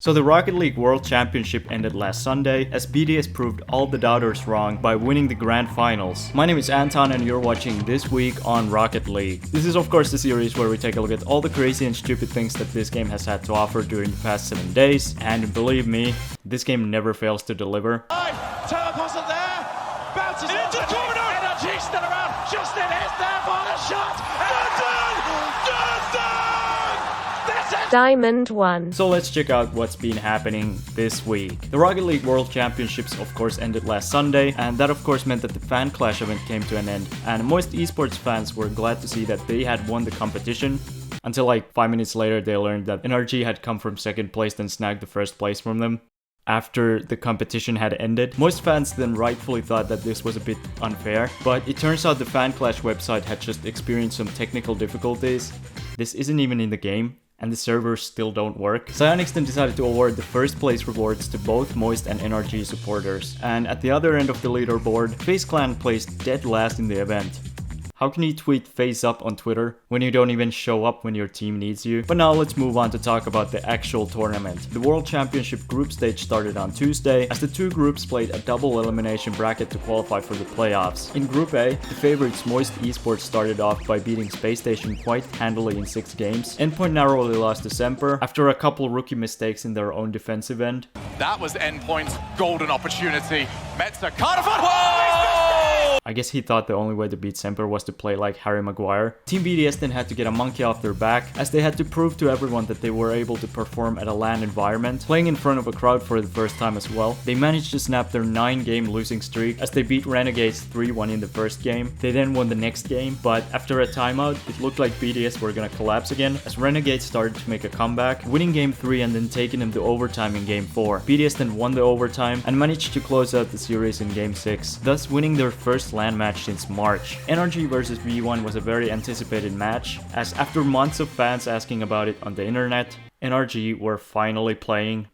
So the Rocket League World Championship ended last Sunday, as BDS proved all the doubters wrong by winning the Grand Finals. My name is Anton and you're watching This Week on Rocket League. This is of course the series where we take a look at all the crazy and stupid things that this game has had to offer during the past 7 days, and believe me, this game never fails to deliver. Teleport's in there, bounces into the corner, energy still around, Justin is there for the shot, Diamond 1. So let's check out what's been happening this week. The Rocket League World Championships of course ended last Sunday, and that of course meant that the Fan Clash event came to an end, and most esports fans were glad to see that they had won the competition, until like 5 minutes later they learned that NRG had come from second place and snagged the first place from them after the competition had ended. Most fans then rightfully thought that this was a bit unfair, but it turns out the Fan Clash website had just experienced some technical difficulties. This isn't even in the game, and the servers still don't work. Psyonix then decided to award the first place rewards to both Moist and NRG supporters, and at the other end of the leaderboard, FaZe Clan placed dead last in the event. How can you tweet FaZe up on Twitter when you don't even show up when your team needs you? But now let's move on to talk about the actual tournament. The World Championship group stage started on Tuesday, as the two groups played a double elimination bracket to qualify for the playoffs. In Group A, the favorites Moist Esports started off by beating Spacestation quite handily in 6 games. Endpoint narrowly lost to Cempa after a couple rookie mistakes in their own defensive end. That was Endpoint's golden opportunity. Metza can't I guess he thought the only way to beat Cempa was to play like Harry Maguire. Team BDS then had to get a monkey off their back, as they had to prove to everyone that they were able to perform at a LAN environment, playing in front of a crowd for the first time as well. They managed to snap their 9-game losing streak, as they beat Renegades 3-1 in the first game. They then won the next game, but after a timeout, it looked like BDS were gonna collapse again, as Renegades started to make a comeback, winning game 3 and then taking them to overtime in game 4. BDS then won the overtime and managed to close out the series in game 6, thus winning their first LAN match since March. NRG vs V1 was a very anticipated match, as after months of fans asking about it on the internet, NRG were finally playing.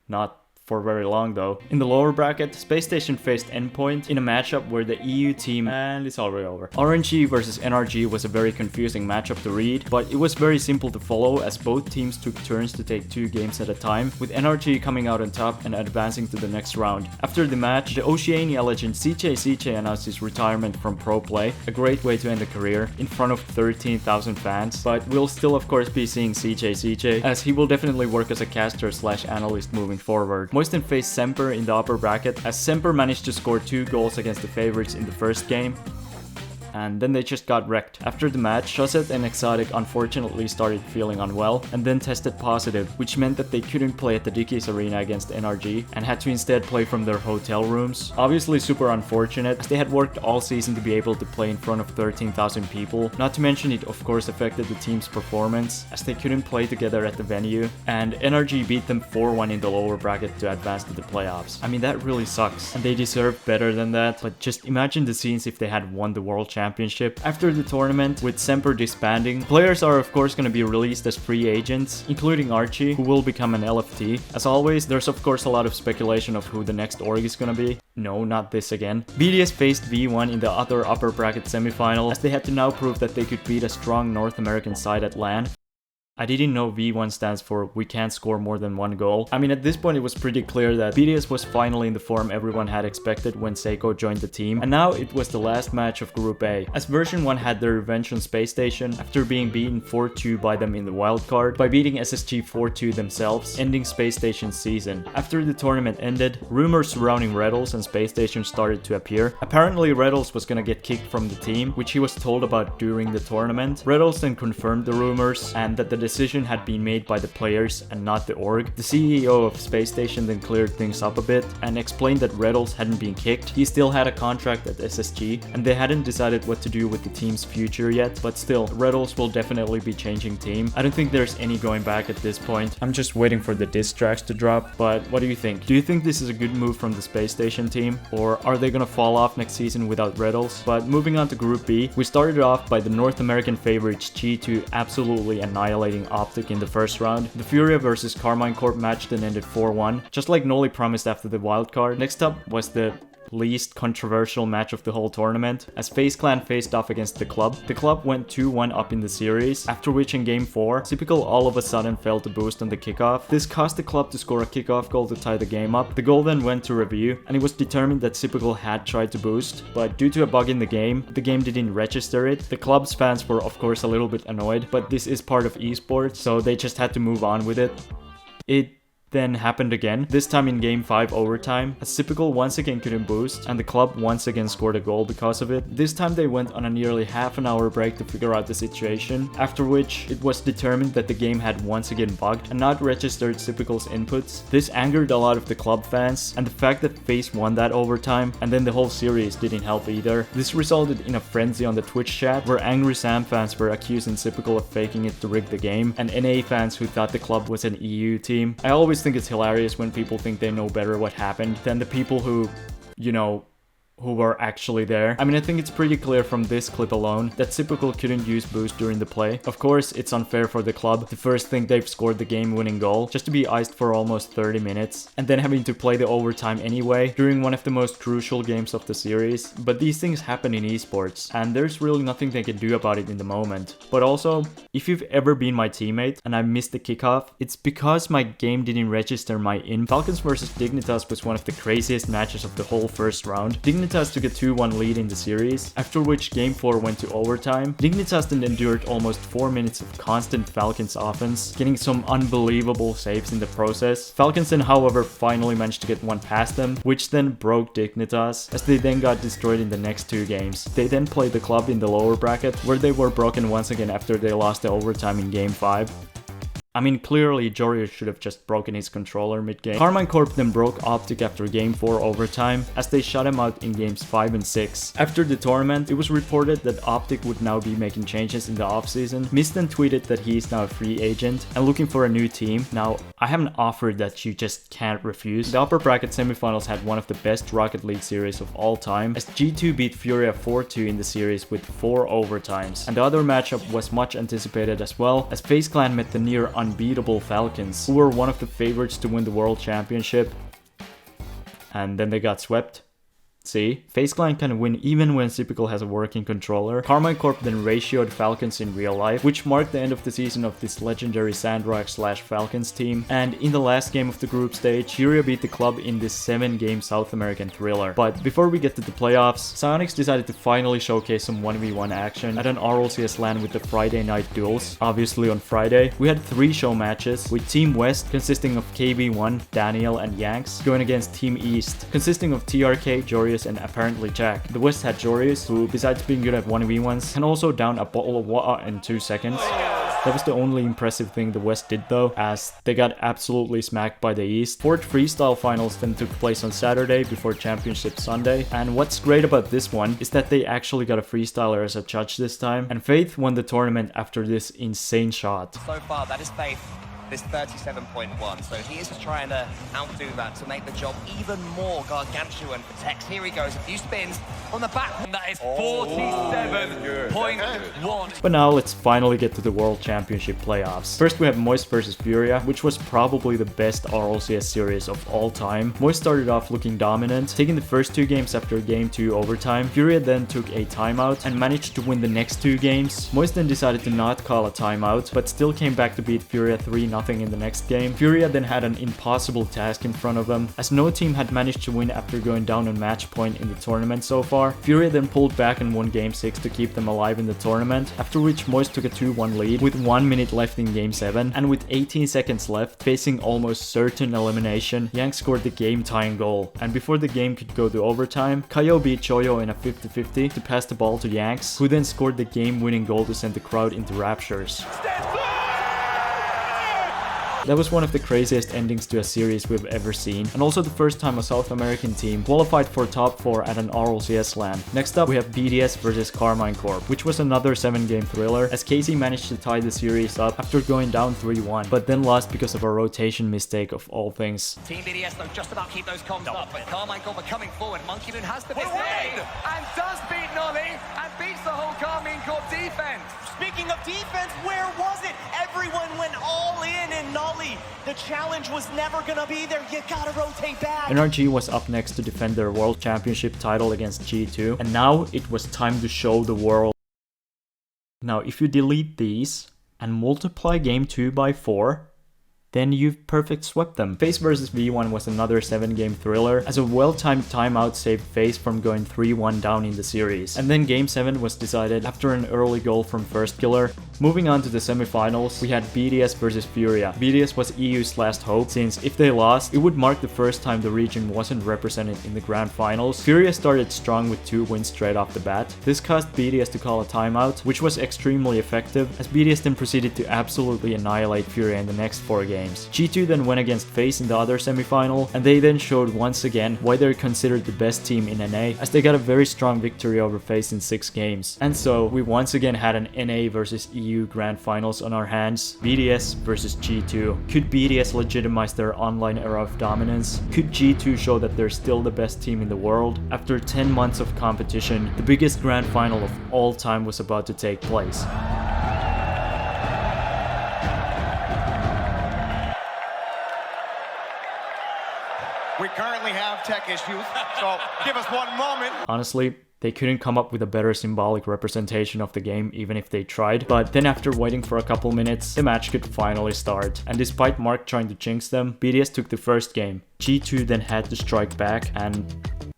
Not for very long though. In the lower bracket, Spacestation faced Endpoint in a matchup where the EU team, and it's already over. RNG vs NRG was a very confusing matchup to read, but it was very simple to follow, as both teams took turns to take 2 games at a time, with NRG coming out on top and advancing to the next round. After the match, the Oceania legend CJ announced his retirement from pro play, a great way to end a career, in front of 13,000 fans, but we'll still of course be seeing CJ, as he will definitely work as a caster / analyst moving forward. Moist then faced Cempa in the upper bracket, as Cempa managed to score 2 goals against the favorites in the first game, and then they just got wrecked. After the match, Shosset and Exotic unfortunately started feeling unwell and then tested positive, which meant that they couldn't play at the Dickies Arena against NRG and had to instead play from their hotel rooms. Obviously super unfortunate, as they had worked all season to be able to play in front of 13,000 people. Not to mention it of course affected the team's performance, as they couldn't play together at the venue, and NRG beat them 4-1 in the lower bracket to advance to the playoffs. I mean, that really sucks, and they deserve better than that, but just imagine the scenes if they had won the World Championship. After the tournament, with Cempa disbanding, players are of course going to be released as free agents, including Archie, who will become an LFT. As always, there's of course a lot of speculation of who the next org is going to be. No, not this again. BDS faced V1 in the other upper bracket semifinal, as they had to now prove that they could beat a strong North American side at LAN. I didn't know V1 stands for we can't score more than 1 goal. I mean, at this point it was pretty clear that BDS was finally in the form everyone had expected when Seiko joined the team, and now it was the last match of Group A, as version 1 had their revenge on Spacestation after being beaten 4-2 by them in the wildcard, by beating SSG 4-2 themselves, ending Spacestation's season. After the tournament ended, rumors surrounding Retals and Spacestation started to appear. Apparently Retals was gonna get kicked from the team, which he was told about during the tournament. Retals then confirmed the rumors, and that the decision had been made by the players and not the org. The CEO of Spacestation then cleared things up a bit and explained that Retals hadn't been kicked. He still had a contract at SSG, and they hadn't decided what to do with the team's future yet, but still, Retals will definitely be changing team. I don't think there's any going back at this point. I'm just waiting for the diss tracks to drop, but what do you think? Do you think this is a good move from the Spacestation team, or are they gonna fall off next season without Retals? But moving on to Group B, we started off by the North American favorites G2 absolutely annihilating Optic in the first round. The Furia vs Carmine Corp match then ended 4-1, just like Noli promised after the wildcard. Next up was the least controversial match of the whole tournament, as FaZe Clan faced off against the club. The club went 2-1 up in the series, after which in game 4, Typical all of a sudden failed to boost on the kickoff. This caused the club to score a kickoff goal to tie the game up. The goal then went to review, and it was determined that Typical had tried to boost, but due to a bug in the game didn't register it. The club's fans were of course a little bit annoyed, but this is part of esports, so they just had to move on with it. It then happened again, this time in game 5 overtime, as Typical once again couldn't boost, and the club once again scored a goal because of it. This time they went on a nearly half an hour break to figure out the situation, after which it was determined that the game had once again bugged and not registered Typical's inputs. This angered a lot of the club fans, and the fact that FaZe won that overtime and then the whole series didn't help either. This resulted in a frenzy on the Twitch chat, where angry Sam fans were accusing Typical of faking it to rig the game, and NA fans who thought the club was an EU team. I always think it's hilarious when people think they know better what happened than the people who, you know, who were actually there. I mean, I think it's pretty clear from this clip alone that Typical couldn't use boost during the play. Of course, it's unfair for the club to first think they've scored the game-winning goal, just to be iced for almost 30 minutes, and then having to play the overtime anyway during one of the most crucial games of the series. But these things happen in esports, and there's really nothing they can do about it in the moment. But also, if you've ever been my teammate and I missed the kickoff, it's because my game didn't register my in. Falcons versus Dignitas was one of the craziest matches of the whole first round. Dignitas took a 2-1 lead in the series, after which game 4 went to overtime. Dignitas then endured almost 4 minutes of constant Falcons offense, getting some unbelievable saves in the process. Falcons then however finally managed to get one past them, which then broke Dignitas, as they then got destroyed in the next 2 games. They then played the club in the lower bracket, where they were broken once again after they lost the overtime in game 5. I mean, clearly Jorius should have just broken his controller mid-game. Carmine Corp then broke Optic after game 4 overtime, as they shut him out in games 5 and 6. After the tournament, it was reported that Optic would now be making changes in the offseason. Mist then tweeted that he is now a free agent and looking for a new team. Now, I have an offer that you just can't refuse. The upper bracket semifinals had one of the best Rocket League series of all time, as G2 beat Furia 4-2 in the series with 4 overtimes. And the other matchup was much anticipated as well, as FaZe Clan met the near unbeatable Falcons, who were one of the favorites to win the World Championship, and then they got swept. See, FaZe Clan can win even when Typical has a working controller. Carmine Corp then ratioed Falcons in real life, which marked the end of the season of this legendary Sandrock/Falcons team. And in the last game of the group stage, Furia beat the club in this 7-game South American thriller. But before we get to the playoffs, Psyonix decided to finally showcase some 1v1 action at an RLCS LAN with the Friday night duels. Obviously on Friday, we had 3 show matches, with Team West consisting of KB1, Daniel and Yanks, going against Team East, consisting of TRK, Jorius and apparently Jack. The West had Jorius, who besides being good at 1v1s, can also down a bottle of water in 2 seconds. That was the only impressive thing the West did though, as they got absolutely smacked by the East. 4th Freestyle Finals then took place on Saturday before Championship Sunday, and what's great about this one is that they actually got a freestyler as a judge this time, and Faith won the tournament after this insane shot. So far, that is Faith. This 37.1, so he is just trying to outdo that to make the job even more gargantuan for Tex. Here he goes, a few spins on the back. And that is 47.1. But now let's finally get to the World Championship playoffs. First we have Moist versus Furia, which was probably the best RLCS series of all time. Moist started off looking dominant, taking the first 2 games after game 2 overtime. Furia then took a timeout and managed to win the next 2 games. Moist then decided to not call a timeout, but still came back to beat Furia 3-0 in the next game. Furia then had an impossible task in front of them, as no team had managed to win after going down on match point in the tournament so far. Furia then pulled back and won game 6 to keep them alive in the tournament, after which Moist took a 2-1 lead with 1 minute left in game 7, and with 18 seconds left, facing almost certain elimination, Yang scored the game-tying goal. And before the game could go to overtime, Kayo beat Choyo in a 50-50 to pass the ball to Yanks, who then scored the game-winning goal to send the crowd into raptures. That was one of the craziest endings to a series we've ever seen, and also the first time a South American team qualified for top 4 at an RLCS LAN. Next up we have BDS versus Carmine Corp, which was another 7-game thriller, as Casey managed to tie the series up after going down 3-1, but then lost because of a rotation mistake of all things. Team BDS though just about keep those comms up, but Carmine Corp are coming forward. Monkey Moon has the business and does beat Nolly and beats the whole Carmine Corp defense. Speaking of defense, where was it? Everyone went all in and Nolly Molly. The challenge was never gonna be there. You gotta rotate back. NRG was up next to defend their World Championship title against G2, and now it was time to show the world. Now, if you delete these and multiply game 2 by 4, then you've perfect swept them. FaZe vs V1 was another 7-game thriller, as a well-timed timeout saved FaZe from going 3-1 down in the series. And then game 7 was decided after an early goal from First Killer. Moving on to the semifinals, we had BDS vs Furia. BDS was EU's last hope, since if they lost, it would mark the first time the region wasn't represented in the grand finals. Furia started strong with 2 wins straight off the bat. This caused BDS to call a timeout, which was extremely effective, as BDS then proceeded to absolutely annihilate Furia in the next 4 games. G2 then went against FaZe in the other semifinal, and they then showed once again why they're considered the best team in NA, as they got a very strong victory over FaZe in 6 games. And so, we once again had an NA versus EU Grand Finals on our hands, BDS versus G2. Could BDS legitimize their online era of dominance? Could G2 show that they're still the best team in the world? After 10 months of competition, the biggest Grand Final of all time was about to take place. We currently have tech issues, so give us one moment. Honestly, they couldn't come up with a better symbolic representation of the game even if they tried, but then after waiting for a couple minutes, the match could finally start. And despite Mark trying to jinx them, BDS took the first game. G2 then had to strike back and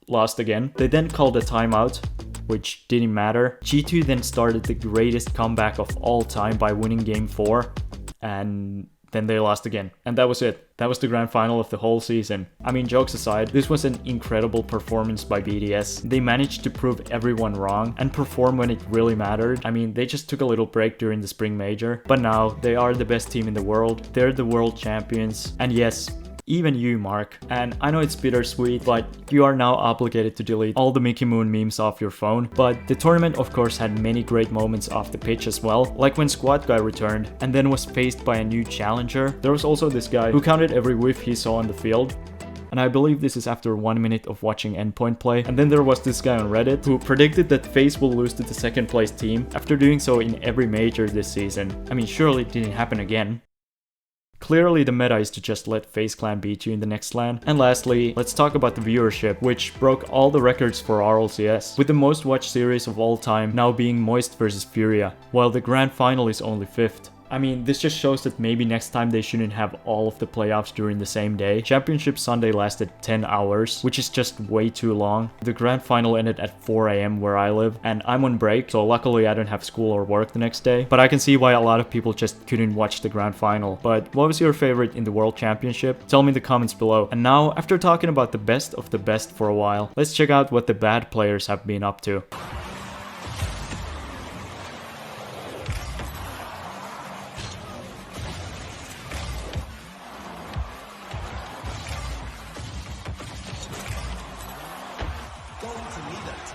lost again. They then called a timeout, which didn't matter. G2 then started the greatest comeback of all time by winning game 4, and then they lost again. And that was it. That was the grand final of the whole season. I mean, jokes aside, this was an incredible performance by BDS. They managed to prove everyone wrong and perform when it really mattered. I mean, they just took a little break during the spring major, but now they are the best team in the world. They're the world champions. And yes, even you, Mark. And I know it's bittersweet, but you are now obligated to delete all the Mickey Moon memes off your phone. But the tournament of course had many great moments off the pitch as well, like when Squad Guy returned and then was faced by a new challenger. There was also this guy who counted every whiff he saw on the field. And I believe this is after 1 minute of watching Endpoint play. And then there was this guy on Reddit who predicted that FaZe will lose to the second place team after doing so in every major this season. I mean, surely it didn't happen again. Clearly the meta is to just let FaZe Clan beat you in the next LAN. And lastly, let's talk about the viewership, which broke all the records for RLCS, with the most watched series of all time now being Moist vs Furia, while the grand final is only 5th. I mean, this just shows that maybe next time they shouldn't have all of the playoffs during the same day. Championship Sunday lasted 10 hours, which is just way too long. The grand final ended at 4 AM where I live, and I'm on break, so luckily I don't have school or work the next day. But I can see why a lot of people just couldn't watch the grand final. But what was your favorite in the World Championship? Tell me in the comments below. And now, after talking about the best of the best for a while, let's check out what the bad players have been up to.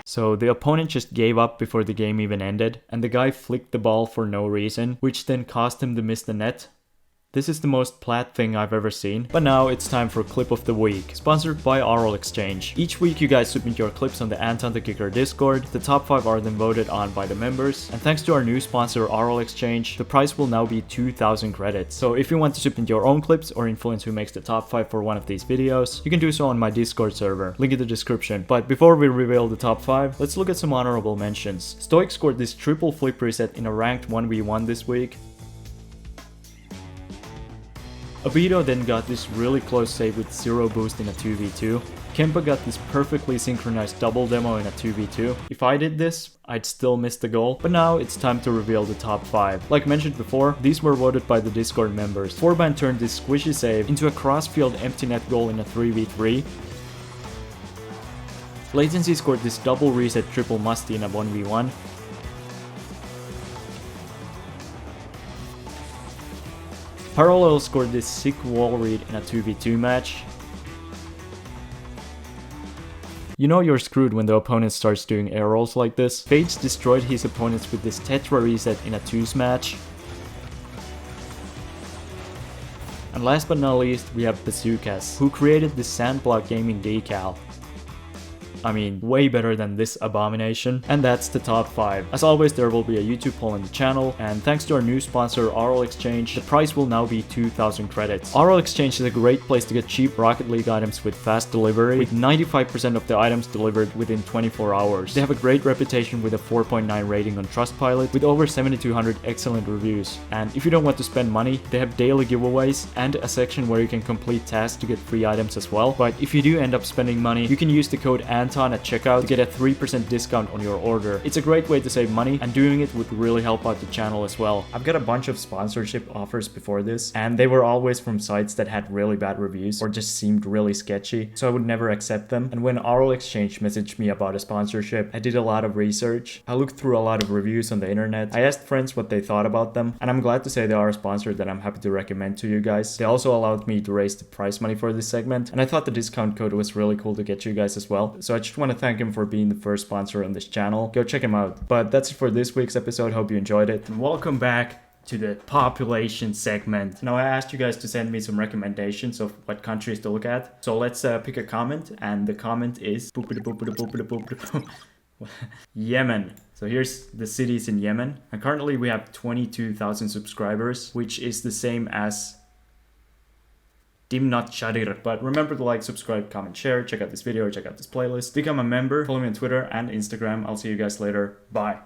So the opponent just gave up before the game even ended, and the guy flicked the ball for no reason, which then caused him to miss the net. This is the most plat thing I've ever seen. But now it's time for Clip of the Week, sponsored by RL Exchange. Each week you guys submit your clips on the AntonTheKicker Discord. The top 5 are then voted on by the members. And thanks to our new sponsor RL Exchange, the prize will now be 2,000 credits. So if you want to submit your own clips or influence who makes the top 5 for one of these videos, you can do so on my Discord server, link in the description. But before we reveal the top 5, let's look at some honorable mentions. Stoik scored this triple flip reset in a ranked 1v1 this week. Abito then got this really close save with 0 boost in a 2v2. Cempa got this perfectly synchronized double demo in a 2v2. If I did this, I'd still miss the goal. But now it's time to reveal the top 5. Like mentioned before, these were voted by the Discord members. Forban turned this squishy save into a cross-field empty net goal in a 3v3. Latency scored this double reset triple musty in a 1v1. Parallel scored this sick wall read in a 2v2 match. You know you're screwed when the opponent starts doing air rolls like this. Fates destroyed his opponents with this Tetra reset in a 2s match. And last but not least, we have bazukahz, who created this Sandblock Gaming decal. I mean, way better than this abomination. And that's the top 5. As always, there will be a YouTube poll on the channel, and thanks to our new sponsor RL Exchange, the price will now be 2,000 credits. RL Exchange is a great place to get cheap Rocket League items with fast delivery, with 95% of the items delivered within 24 hours. They have a great reputation with a 4.9 rating on Trustpilot, with over 7,200 excellent reviews. And if you don't want to spend money, they have daily giveaways and a section where you can complete tasks to get free items as well. But if you do end up spending money, you can use the code Anton at checkout to get a 3% discount on your order. It's a great way to save money, and doing it would really help out the channel as well. I've got a bunch of sponsorship offers before this, and they were always from sites that had really bad reviews or just seemed really sketchy, so I would never accept them. And when RL Exchange messaged me about a sponsorship, I did a lot of research. I looked through a lot of reviews on the internet. I asked friends what they thought about them, and I'm glad to say they are a sponsor that I'm happy to recommend to you guys. They also allowed me to raise the prize money for this segment, and I thought the discount code was really cool to get you guys as well. So I just want to thank him for being the first sponsor on this channel. Go check him out. But that's it for this week's episode. Hope you enjoyed it. And welcome back to the population segment. Now I asked you guys to send me some recommendations of what countries to look at. So let's pick a comment, and the comment is Yemen. So here's the cities in Yemen. And currently we have 22,000 subscribers, which is the same as Dimnat Shadir. But remember to like, subscribe, comment, share, check out this video, check out this playlist, become a member, follow me on Twitter and Instagram. I'll see you guys later. Bye.